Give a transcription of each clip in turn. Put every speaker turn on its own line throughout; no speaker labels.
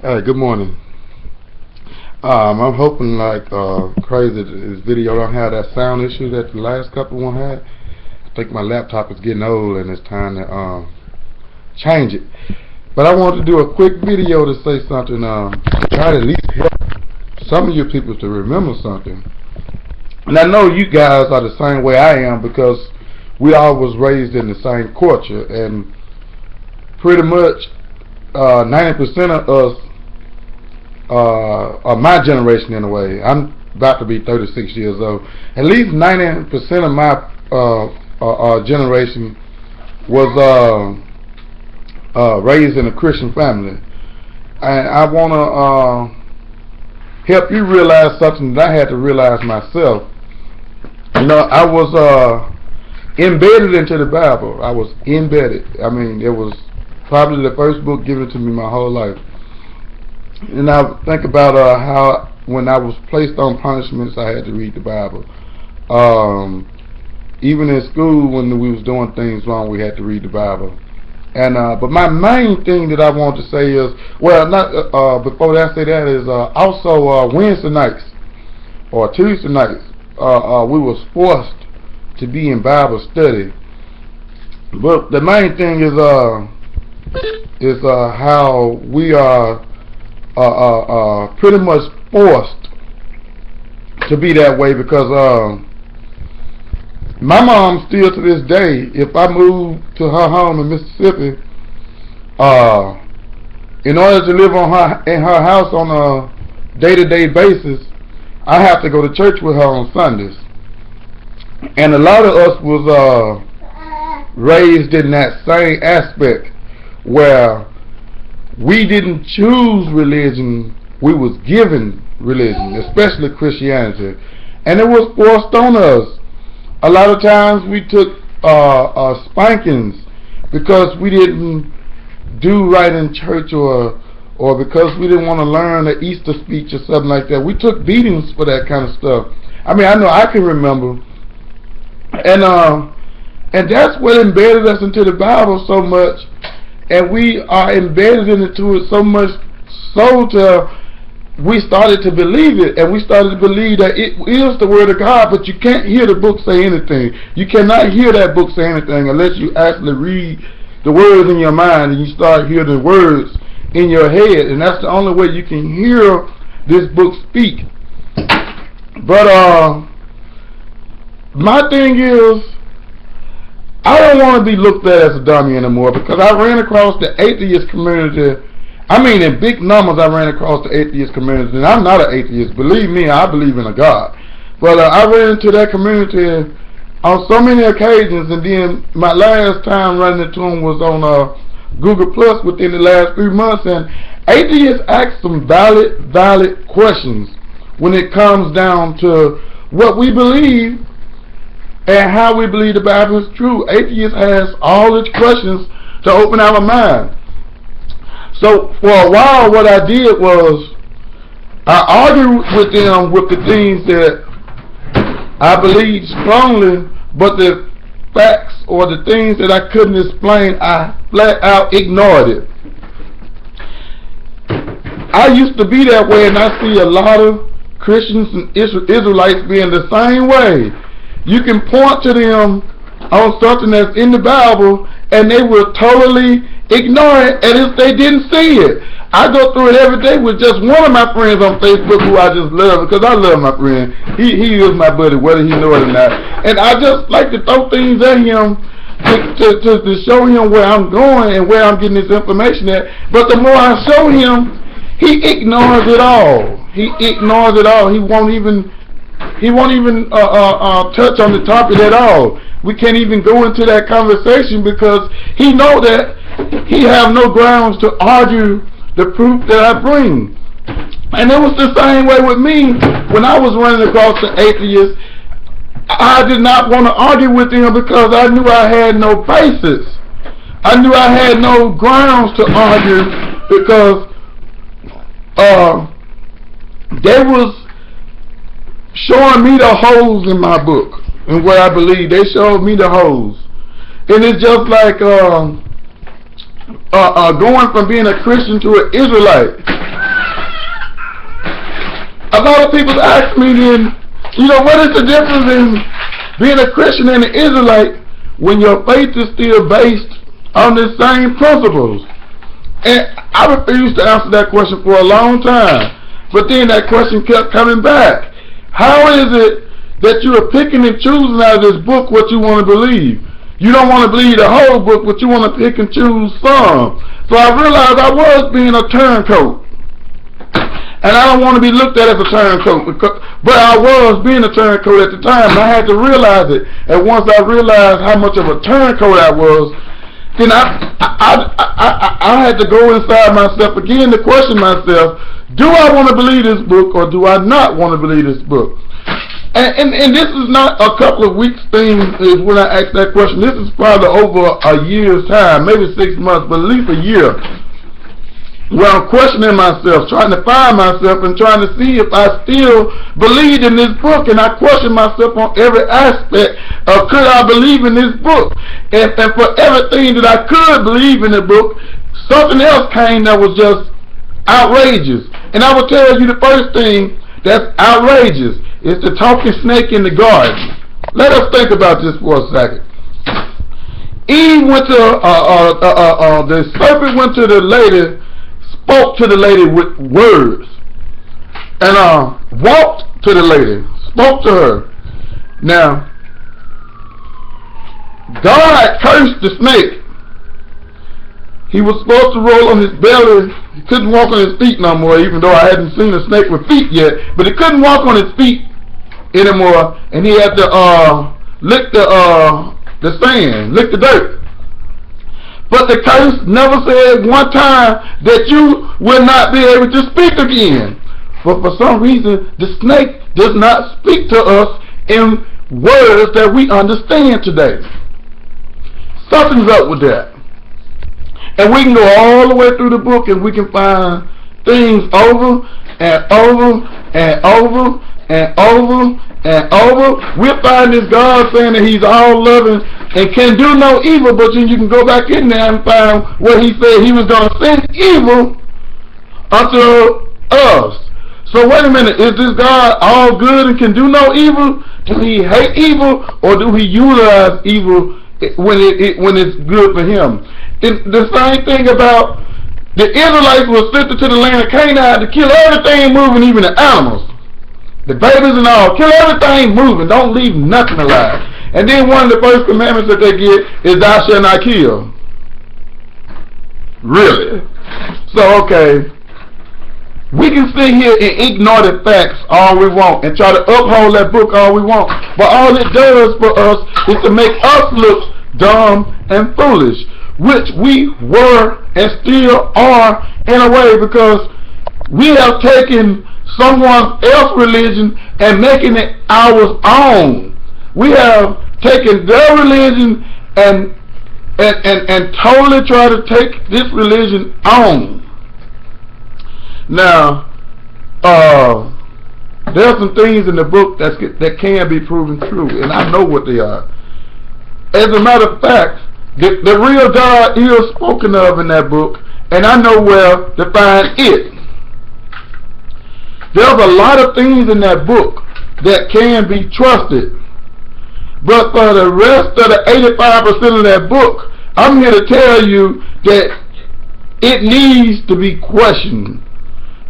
Hey, good morning. I'm hoping like crazy that this video don't have that sound issue that the last couple one had. I think my laptop is getting old and it's time to change it. But I wanted to do a quick video to say something, try to at least help some of you people to remember something. And I know you guys are the same way I am because we all was raised in the same culture, and pretty much 90% of us, or my generation in a way, I'm about to be 36 years old, at least 90% of my generation was raised in a Christian family. And I want to help you realize something that I had to realize myself. You know, I was embedded into the Bible. I was embedded. I mean, it was probably the first book given to me my whole life. And I think about how when I was placed on punishments, I had to read the Bible. Even in school, when we was doing things wrong, we had to read the Bible. And but my main thing that I want to say is, well, not before I say that is also Wednesday nights or Tuesday nights, we was forced to be in Bible study. But the main thing is how we are pretty much forced to be that way because my mom still to this day, if I move to her home in Mississippi, in order to live in her house on a day-to-day basis, I have to go to church with her on Sundays. And a lot of us was raised in that same aspect where we didn't choose religion, we was given religion, especially Christianity, and it was forced on us. A lot of times we took spankings because we didn't do right in church, or because we didn't want to learn the Easter speech or something like that. We took beatings for that kind of stuff. I mean, I know I can remember, and that's what embedded us into the Bible so much. And we are embedded into it so much so to we started to believe it, and we started to believe that it is the word of God, but you can't hear the book say anything. You cannot hear that book say anything unless you actually read the words in your mind and you start hearing the words in your head, and that's the only way you can hear this book speak. But my thing is, I don't want to be looked at as a dummy anymore because I ran across the atheist community. I mean, in big numbers, I ran across the atheist community, and I'm not an atheist. Believe me, I believe in a God. But I ran into that community on so many occasions, and then my last time running into them was on Google Plus within the last 3 months, and atheists ask some valid questions when it comes down to what we believe and how we believe the Bible is true. Atheists ask all these questions to open our mind. So for a while, what I did was I argued with them with the things that I believed strongly, but the facts or the things that I couldn't explain, I flat out ignored it. I used to be that way, and I see a lot of Christians and Israelites being the same way. You can point to them on something that's in the Bible, and they will totally ignore it as if they didn't see it. I go through it every day with just one of my friends on Facebook who I just love because I love my friend. He is my buddy, whether he knows it or not. And I just like to throw things at him to show him where I'm going and where I'm getting this information at. But the more I show him, he ignores it all. He ignores it all. He won't even touch on the topic at all. We can't even go into that conversation because he knows that he have no grounds to argue the proof that I bring. And it was the same way with me when I was running across the atheists. I did not want to argue with them because I knew I had no basis. I knew I had no grounds to argue because they was showing me the holes in my book and what I believe. They showed me the holes. And it's just like going from being a Christian to an Israelite. a lot of people ask me then, what is the difference in being a Christian and an Israelite when your faith is still based on the same principles? And I refused to answer that question for a long time. But then that question kept coming back. How is it that you are picking and choosing out of this book what you want to believe? You don't want to believe the whole book, but you want to pick and choose some. So I realized I was being a turncoat. And I don't want to be looked at as a turncoat, but I was being a turncoat at the time, and I had to realize it. And once I realized how much of a turncoat I was, then I had to go inside myself again to question myself, do I want to believe this book or do I not want to believe this book? And this is not a couple of weeks thing is when I asked that question. This is probably over a year's time, maybe 6 months, but at least a year, where I'm questioning myself, trying to find myself and trying to see if I still believed in this book. And I question myself on every aspect of could I believe in this book. And for everything that I could believe in the book, something else came that was just outrageous. And I will tell you the first thing that's outrageous is the talking snake in the garden. Let us think about this for a second. Eve went to, the serpent went to the lady, spoke to the lady with words, and walked to the lady, spoke to her. Now, God cursed the snake. He was supposed to roll on his belly. He couldn't walk on his feet no more, even though I hadn't seen a snake with feet yet. But he couldn't walk on his feet anymore, and he had to lick the sand, lick the dirt. But the curse never said one time that you will not be able to speak again. But for some reason, the snake does not speak to us in words that we understand today. Something's up with that. And we can go all the way through the book and we can find things over and over and over and over and over. We'll find this God saying that he's all loving and can do no evil, but then you can go back in there and find where he said he was going to send evil unto us. So wait a minute, is this God all good and can do no evil? Do he hate evil, or do he utilize evil when it's good for him? The same thing about the Israelites were sent to the land of Canaan to kill everything moving, even the animals, the babies and all. Kill everything moving, don't leave nothing alive. And then one of the first commandments that they get is thou shalt not kill. Really? So okay, we can sit here and ignore the facts all we want and try to uphold that book all we want, but all it does for us is to make us look dumb and foolish, which we were and still are in a way, because we have taken someone else's religion and making it our own. We have taken their religion and totally try to take this religion on. Now, there are some things in the book that can be proven true, and I know what they are. As a matter of fact, the real God is spoken of in that book, and I know where to find it. There's a lot of things in that book that can be trusted, but for the rest of the 85% of that book, I'm here to tell you that it needs to be questioned.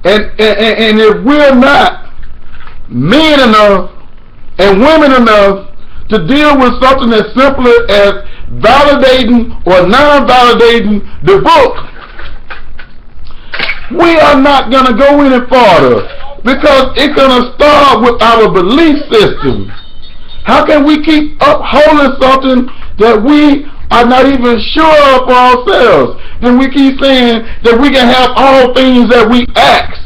And if we're not men enough and women enough to deal with something as simple as validating or non-validating the book, we are not going to go any farther, because it's going to start with our belief system. How can we keep upholding something that we are not even sure of for ourselves? Then we keep saying that we can have all things that we ask.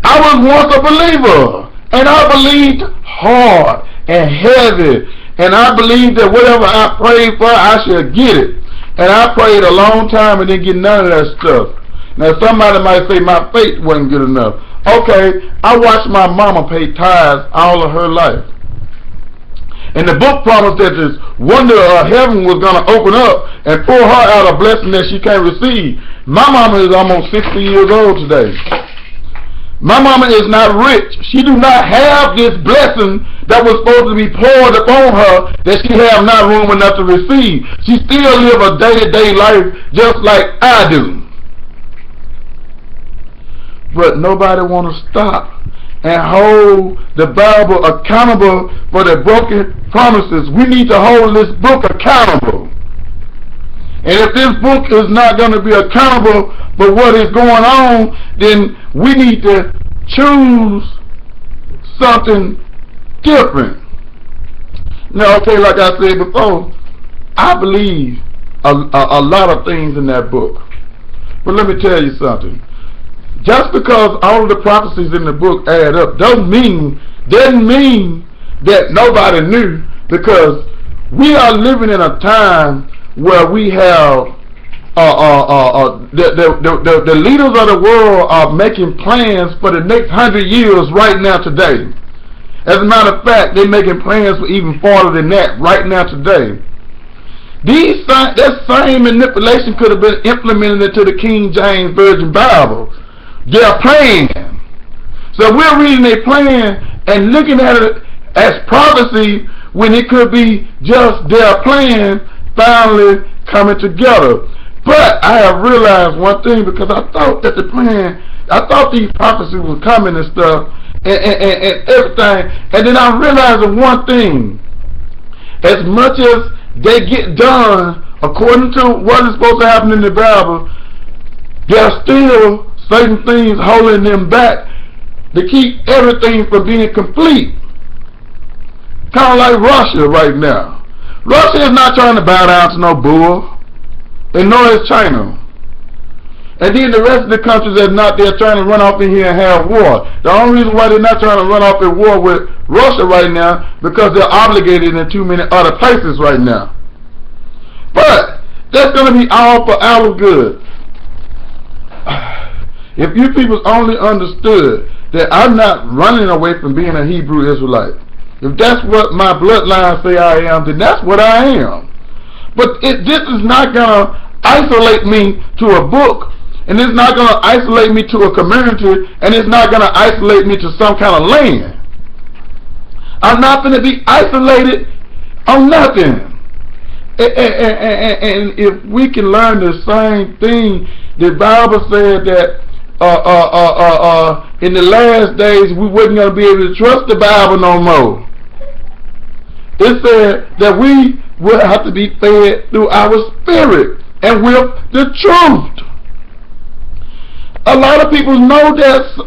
I was once a believer, and I believed hard and heavy, and I believed that whatever I prayed for, I should get it. And I prayed a long time and didn't get none of that stuff. Now somebody might say my faith wasn't good enough. Okay, I watched my mama pay tithes all of her life. And the book promised that this wonder of heaven was going to open up and pour her out a blessing that she can't receive. My mama is almost 60 years old today. My mama is not rich. She do not have this blessing that was supposed to be poured upon her that she have not room enough to receive. She still live a day-to-day life just like I do. But nobody want to stop and hold the Bible accountable for the broken promises. We need to hold this book accountable. And if this book is not going to be accountable for what is going on, then we need to choose something different. Now, okay, like I said before, I believe a lot of things in that book. But let me tell you something. Just because all of the prophecies in the book add up doesn't mean that nobody knew, because we are living in a time where we have the leaders of the world are making plans for the next 100 years right now today. As a matter of fact, they're making plans for even farther than that right now today. That same manipulation could have been implemented into the King James Version Bible. Their plan. So we're reading their plan and looking at it as prophecy when it could be just their plan finally coming together. But I have realized one thing, because I thought that I thought these prophecies were coming and stuff and everything, and then I realized one thing: as much as they get done according to what is supposed to happen in the Bible, there are still certain things holding them back to keep everything from being complete. Kind of like Russia right now. Russia is not trying to bow down to no bull, and nor is China. And then the rest of the countries that are not there trying to run off in here and have war. The only reason why they're not trying to run off in war with Russia right now, because they're obligated in too many other places right now. But that's going to be all for our good. If you people only understood that I'm not running away from being a Hebrew Israelite. If that's what my bloodline say I am, then that's what I am. But this is not going to isolate me to a book, and it's not going to isolate me to a community, and it's not going to isolate me to some kind of land. I'm not going to be isolated on nothing. And if we can learn the same thing, the Bible said that in the last days we wasn't going to be able to trust the Bible no more. It said that we will have to be fed through our spirit and with the truth. A lot of people know there's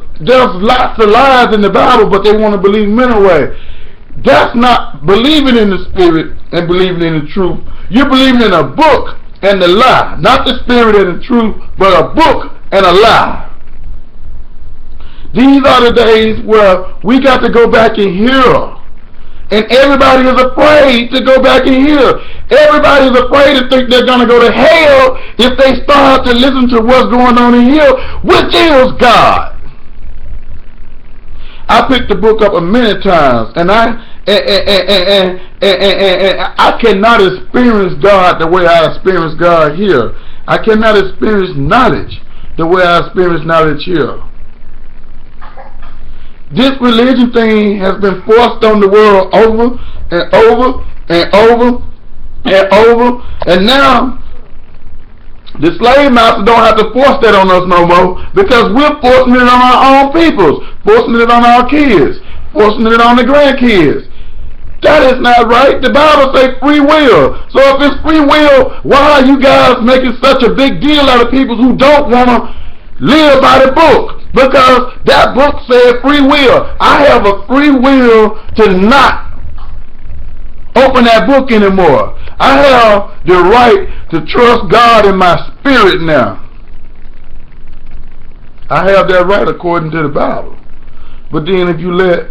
lots of lies in the Bible, but they want to believe them anyway. That's not believing in the spirit and believing in the truth. You're believing in a book and the lie, not the spirit and the truth, but a book and a lie. These are the days where we got to go back and hear. And everybody is afraid to go back and hear. Everybody is afraid to think they're going to go to hell if they start to listen to what's going on in here, which is God. I picked the book up many times, and I cannot experience God the way I experience God here. I cannot experience knowledge the way I experience knowledge here. This religion thing has been forced on the world over and over and over and over, and now the slave master don't have to force that on us no more, because we're forcing it on our own peoples, forcing it on our kids, forcing it on the grandkids. That is not right. The Bible says free will. So if it's free will, why are you guys making such a big deal out of people who don't want to live by the book? Because that book said free will. I have a free will to not open that book anymore. I have the right to trust God in my spirit now. I have that right according to the Bible. But then if you let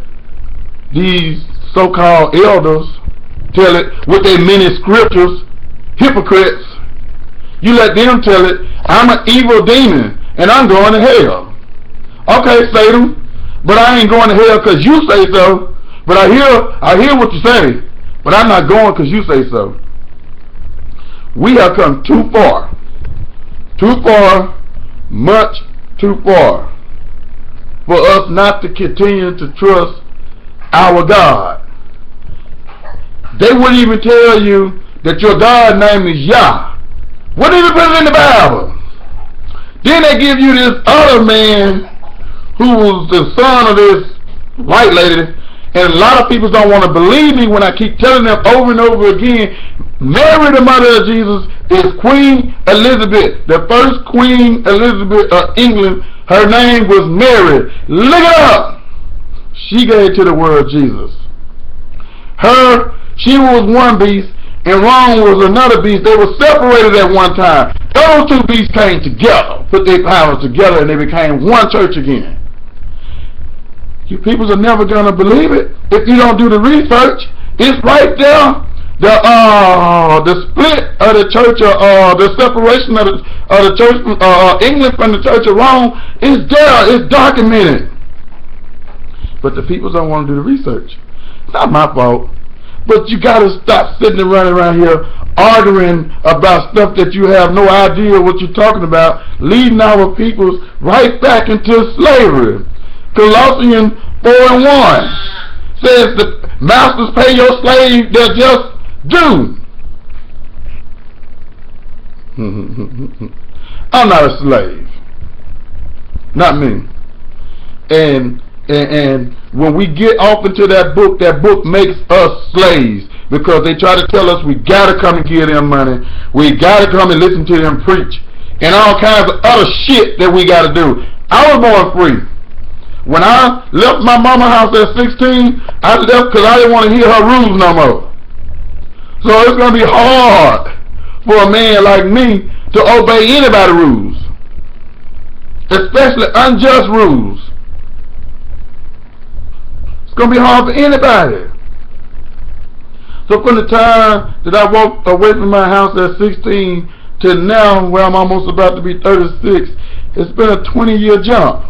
these so-called elders tell it with their many scriptures, hypocrites, you let them tell it, I'm an evil demon and I'm going to hell. Okay, Satan, but I ain't going to hell because you say so. But I hear what you say, but I'm not going because you say so. We have come too far, much too far. for us not to continue to trust our God. They wouldn't even tell you that your God name is Yah. Wouldn't even put it in the Bible. Then they give you this other man who was the son of this white lady, and a lot of people don't want to believe me when I keep telling them over and over again, Mary, the mother of Jesus, is Queen Elizabeth, the first Queen Elizabeth of England. Her name was Mary. Look it up. She gave to the world Jesus. She was one beast, and Rome was another beast. They were separated at one time. Those two beasts came together, put their powers together, and they became one church again. You people are never going to believe it if you don't do the research. It's right there. The split of the church, the separation of the church England from the church of Rome is there. It's documented. But the people don't want to do the research. It's not my fault. But you got to stop sitting and running around here arguing about stuff that you have no idea what you're talking about, leading our peoples right back into slavery. Colossians 4:1 says the masters pay your slave their just due. I'm not a slave. Not me. And when we get off into that book makes us slaves, because they try to tell us we gotta come and give them money, we gotta come and listen to them preach, and all kinds of other shit that we gotta do. I was born free. When I left my mama's house at 16, I left because I didn't want to hear her rules no more. So it's gonna be hard for a man like me to obey anybody's rules, especially unjust rules. Gonna be hard for anybody. So from the time that I walked away from my house at 16 to now, where I'm almost about to be 36, it's been a 20-year jump.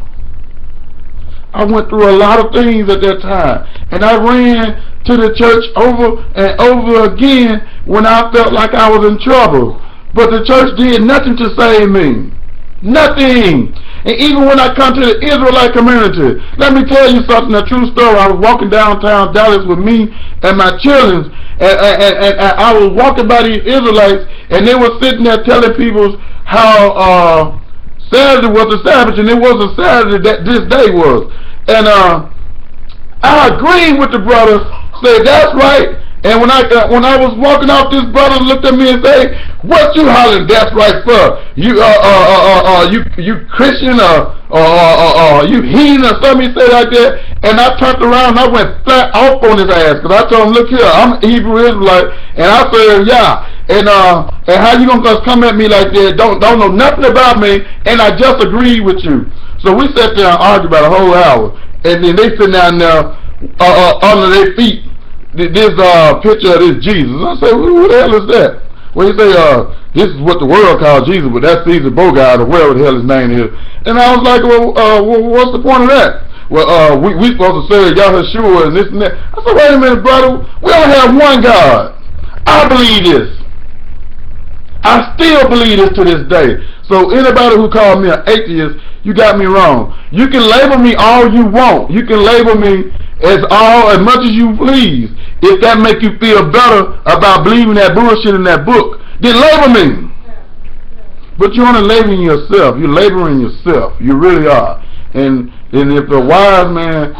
I went through a lot of things at that time, and I ran to the church over and over again when I felt like I was in trouble. But the church did nothing to save me. Nothing. And even when I come to the Israelite community, let me tell you something, a true story. I was walking downtown Dallas with me and my children, and I was walking by these Israelites, and they were sitting there telling people how Saturday was a Sabbath, and it was a Saturday that this day was. And I agreed with the brother, said that's right. And when I was walking off, this brother looked at me and said, "What you hollering that's right for? You Christian or you heathen or something?" He said like that. And I turned around and I went flat off on his ass, because I told him, "Look here, I'm Hebrew Israelite," and I said, "Yeah, and how you gonna come at me like that? Don't know nothing about me, and I just agreed with you." So we sat there and argued about a whole hour, and then they sit down there under their feet. This picture of this Jesus. I say, who the hell is that? Well, he say, this is what the world calls Jesus, but that's Caesar Bogart or whatever the hell his name is. And I was like, well, what's the point of that? Well, we supposed to serve Yahushua and this and that. I said, wait a minute, brother. We only have one God. I believe this. I still believe this to this day. So anybody who called me an atheist, you got me wrong. You can label me all you want. You can label me as much as you please. If that make you feel better about believing that bullshit in that book, then label me. But you're only labeling yourself. You're labeling yourself. You really are. And if a wise man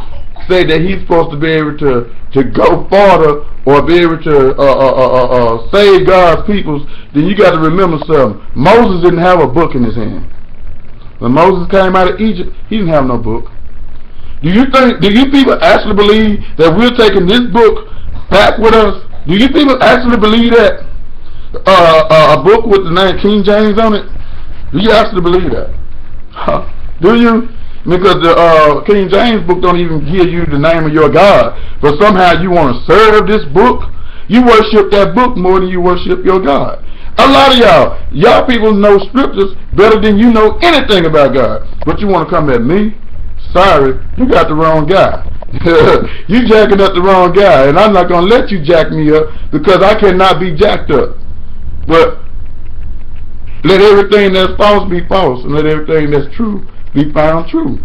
say that he's supposed to be able to go farther or be able to save God's peoples, then you got to remember something. Moses didn't have a book in his hand. When Moses came out of Egypt, he didn't have no book. Do you people actually believe that we're taking this book back with us? Do you people actually believe that? A book with the name King James on it? Do you actually believe that? Do you? Because the King James book don't even give you the name of your God. But somehow you want to serve this book. You worship that book more than you worship your God. A lot of y'all people know scriptures better than you know anything about God. But you want to come at me? Sorry, you got the wrong guy. You jacking up the wrong guy, and I'm not going to let you jack me up, because I cannot be jacked up. But let everything that's false be false, and let everything that's true be found true.